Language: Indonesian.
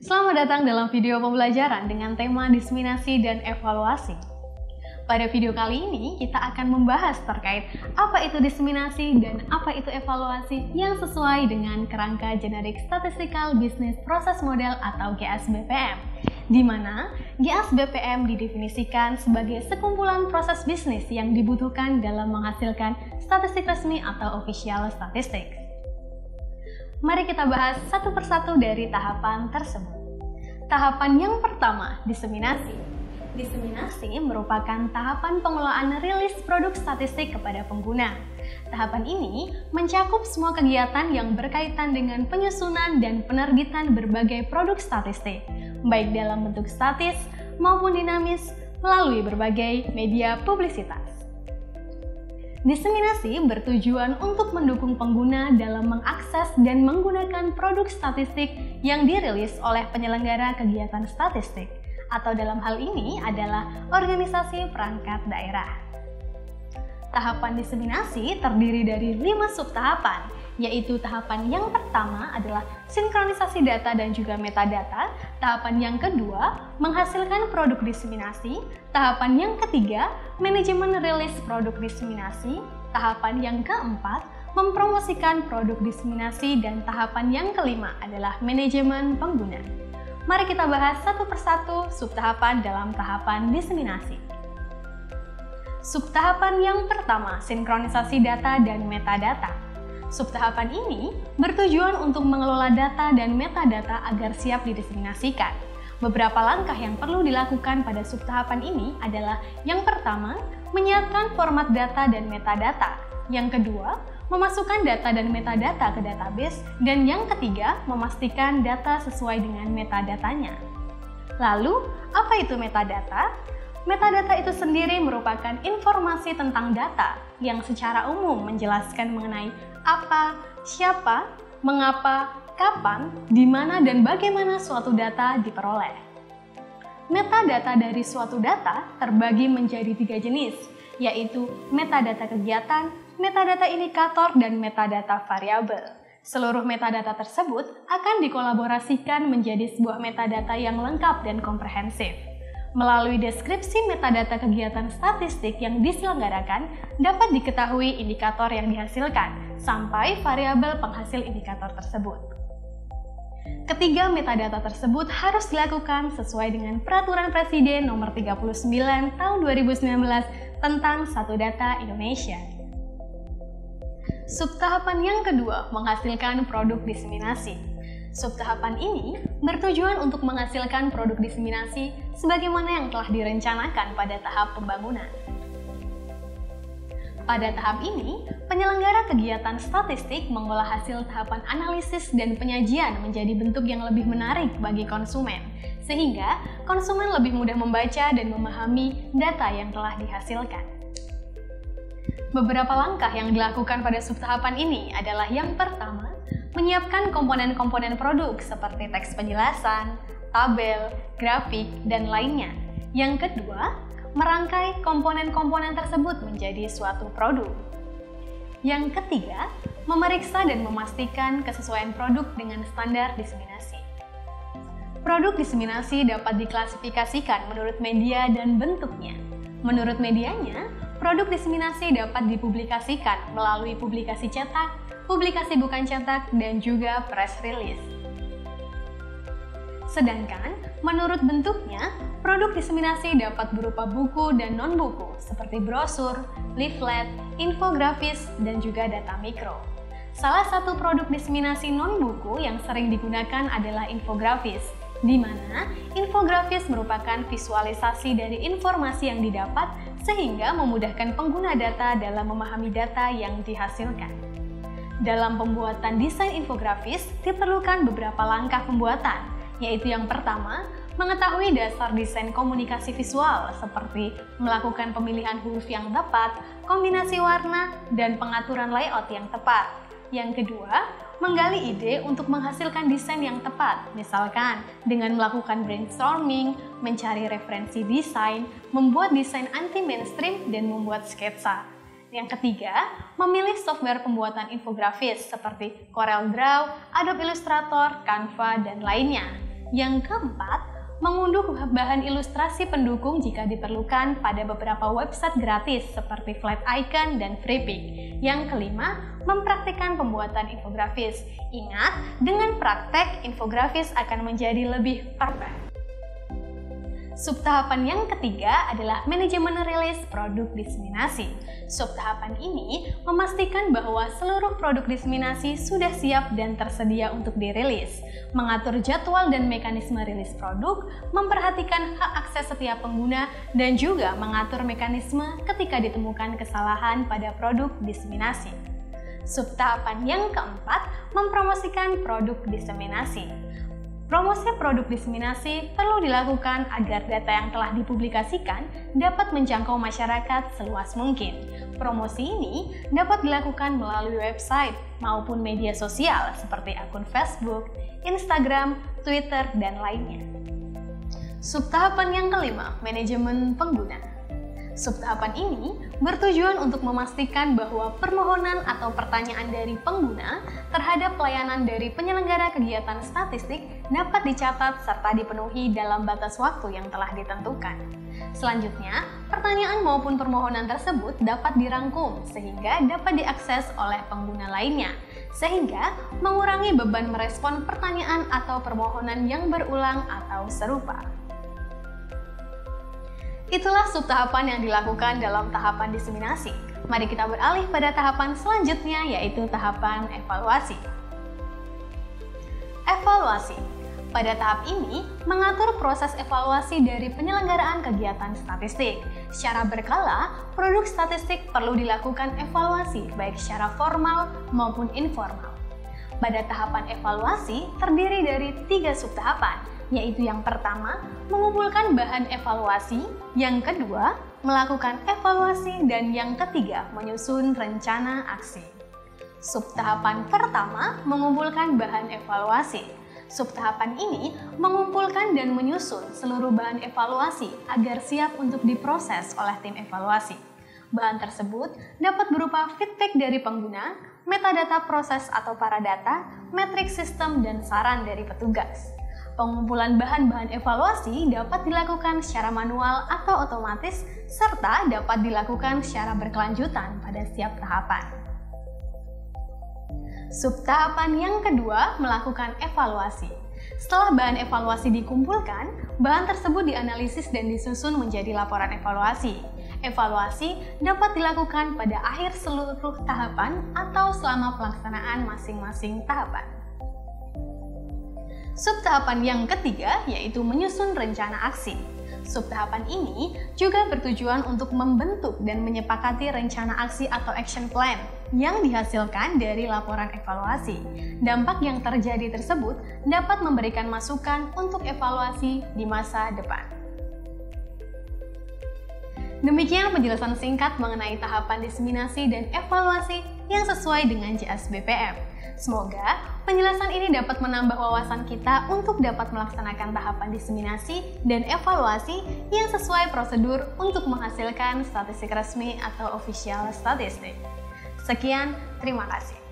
Selamat datang dalam video pembelajaran dengan tema diseminasi dan evaluasi. Pada video kali ini, kita akan membahas terkait apa itu diseminasi dan apa itu evaluasi yang sesuai dengan kerangka Generic Statistical Business Process Model atau GSBPM, di mana GSBPM didefinisikan sebagai sekumpulan proses bisnis yang dibutuhkan dalam menghasilkan statistik resmi atau official statistics. Mari kita bahas satu persatu dari tahapan tersebut. Tahapan yang pertama, diseminasi. Diseminasi merupakan tahapan pengelolaan rilis produk statistik kepada pengguna. Tahapan ini mencakup semua kegiatan yang berkaitan dengan penyusunan dan penerbitan berbagai produk statistik, baik dalam bentuk statis maupun dinamis melalui berbagai media publisitas. Diseminasi bertujuan untuk mendukung pengguna dalam mengakses dan menggunakan produk statistik yang dirilis oleh penyelenggara kegiatan statistik, atau dalam hal ini adalah organisasi perangkat daerah. Tahapan diseminasi terdiri dari 5 subtahapan, yaitu tahapan yang pertama adalah sinkronisasi data dan juga metadata, tahapan yang kedua menghasilkan produk diseminasi, tahapan yang ketiga manajemen rilis produk diseminasi, tahapan yang keempat mempromosikan produk diseminasi, dan tahapan yang kelima adalah manajemen pengguna. Mari kita bahas satu persatu subtahapan dalam tahapan diseminasi. Subtahapan yang pertama, sinkronisasi data dan metadata. Subtahapan ini bertujuan untuk mengelola data dan metadata agar siap didiseminasikan. Beberapa langkah yang perlu dilakukan pada subtahapan ini adalah yang pertama, menyiapkan format data dan metadata. Yang kedua, memasukkan data dan metadata ke database. Dan yang ketiga, memastikan data sesuai dengan metadatanya. Lalu, apa itu metadata? Metadata itu sendiri merupakan informasi tentang data yang secara umum menjelaskan mengenai apa, siapa, mengapa, kapan, di mana, dan bagaimana suatu data diperoleh. Metadata dari suatu data terbagi menjadi 3 jenis, yaitu metadata kegiatan, metadata indikator, dan metadata variabel. Seluruh metadata tersebut akan dikolaborasikan menjadi sebuah metadata yang lengkap dan komprehensif. Melalui deskripsi metadata kegiatan statistik yang diselenggarakan, dapat diketahui indikator yang dihasilkan, sampai variabel penghasil indikator tersebut. Ketiga metadata tersebut harus dilakukan sesuai dengan Peraturan Presiden Nomor 39 Tahun 2019 tentang Satu Data Indonesia. Subtahapan yang kedua, menghasilkan produk diseminasi. Subtahapan ini bertujuan untuk menghasilkan produk diseminasi sebagaimana yang telah direncanakan pada tahap pembangunan. Pada tahap ini, penyelenggara kegiatan statistik mengolah hasil tahapan analisis dan penyajian menjadi bentuk yang lebih menarik bagi konsumen, sehingga konsumen lebih mudah membaca dan memahami data yang telah dihasilkan. Beberapa langkah yang dilakukan pada subtahapan ini adalah yang pertama, menyiapkan komponen-komponen produk seperti teks penjelasan, tabel, grafik, dan lainnya. Yang kedua, merangkai komponen-komponen tersebut menjadi suatu produk. Yang ketiga, memeriksa dan memastikan kesesuaian produk dengan standar diseminasi. Produk diseminasi dapat diklasifikasikan menurut media dan bentuknya. Menurut medianya, produk diseminasi dapat dipublikasikan melalui publikasi cetak, publikasi bukan cetak, dan juga press release. Sedangkan, menurut bentuknya, produk diseminasi dapat berupa buku dan non-buku, seperti brosur, leaflet, infografis, dan juga data mikro. Salah satu produk diseminasi non-buku yang sering digunakan adalah infografis, di mana infografis merupakan visualisasi dari informasi yang didapat sehingga memudahkan pengguna data dalam memahami data yang dihasilkan. Dalam pembuatan desain infografis, diperlukan beberapa langkah pembuatan, yaitu yang pertama, mengetahui dasar desain komunikasi visual seperti melakukan pemilihan huruf yang tepat, kombinasi warna, dan pengaturan layout yang tepat. Yang kedua, menggali ide untuk menghasilkan desain yang tepat, misalkan dengan melakukan brainstorming, mencari referensi desain, membuat desain anti-mainstream, dan membuat sketsa. Yang ketiga, memilih software pembuatan infografis seperti CorelDRAW, Adobe Illustrator, Canva, dan lainnya. Yang keempat, mengunduh bahan ilustrasi pendukung jika diperlukan pada beberapa website gratis seperti Flaticon dan Freepik. Yang kelima, mempraktikkan pembuatan infografis. Ingat, dengan praktek, infografis akan menjadi lebih perfect. Subtahapan yang ketiga adalah manajemen rilis produk diseminasi. Subtahapan ini memastikan bahwa seluruh produk diseminasi sudah siap dan tersedia untuk dirilis, mengatur jadwal dan mekanisme rilis produk, memperhatikan hak akses setiap pengguna, dan juga mengatur mekanisme ketika ditemukan kesalahan pada produk diseminasi. Subtahapan yang keempat, mempromosikan produk diseminasi. Promosi produk diseminasi perlu dilakukan agar data yang telah dipublikasikan dapat menjangkau masyarakat seluas mungkin. Promosi ini dapat dilakukan melalui website maupun media sosial seperti akun Facebook, Instagram, Twitter, dan lainnya. Subtahapan yang kelima, manajemen pengguna. Subtahapan ini bertujuan untuk memastikan bahwa permohonan atau pertanyaan dari pengguna terhadap pelayanan dari penyelenggara kegiatan statistik dapat dicatat serta dipenuhi dalam batas waktu yang telah ditentukan. Selanjutnya, pertanyaan maupun permohonan tersebut dapat dirangkum sehingga dapat diakses oleh pengguna lainnya, sehingga mengurangi beban merespon pertanyaan atau permohonan yang berulang atau serupa. Itulah subtahapan yang dilakukan dalam tahapan diseminasi. Mari kita beralih pada tahapan selanjutnya, yaitu tahapan evaluasi. Evaluasi. Pada tahap ini, mengatur proses evaluasi dari penyelenggaraan kegiatan statistik. Secara berkala, produk statistik perlu dilakukan evaluasi, baik secara formal maupun informal. Pada tahapan evaluasi, terdiri dari 3 subtahapan, yaitu yang pertama, mengumpulkan bahan evaluasi, yang kedua, melakukan evaluasi, dan yang ketiga, menyusun rencana aksi. Subtahapan pertama, mengumpulkan bahan evaluasi. Subtahapan ini mengumpulkan dan menyusun seluruh bahan evaluasi agar siap untuk diproses oleh tim evaluasi. Bahan tersebut dapat berupa feedback dari pengguna, metadata proses atau paradata, metrik sistem, dan saran dari petugas. Pengumpulan bahan-bahan evaluasi dapat dilakukan secara manual atau otomatis, serta dapat dilakukan secara berkelanjutan pada setiap tahapan. Subtahapan yang kedua, melakukan evaluasi. Setelah bahan evaluasi dikumpulkan, bahan tersebut dianalisis dan disusun menjadi laporan evaluasi. Evaluasi dapat dilakukan pada akhir seluruh tahapan atau selama pelaksanaan masing-masing tahapan. Subtahapan yang ketiga yaitu menyusun rencana aksi. Subtahapan ini juga bertujuan untuk membentuk dan menyepakati rencana aksi atau action plan yang dihasilkan dari laporan evaluasi. Dampak yang terjadi tersebut dapat memberikan masukan untuk evaluasi di masa depan. Demikian penjelasan singkat mengenai tahapan diseminasi dan evaluasi yang sesuai dengan JSBPM. Semoga penjelasan ini dapat menambah wawasan kita untuk dapat melaksanakan tahapan diseminasi dan evaluasi yang sesuai prosedur untuk menghasilkan statistik resmi atau official statistik. Sekian, terima kasih.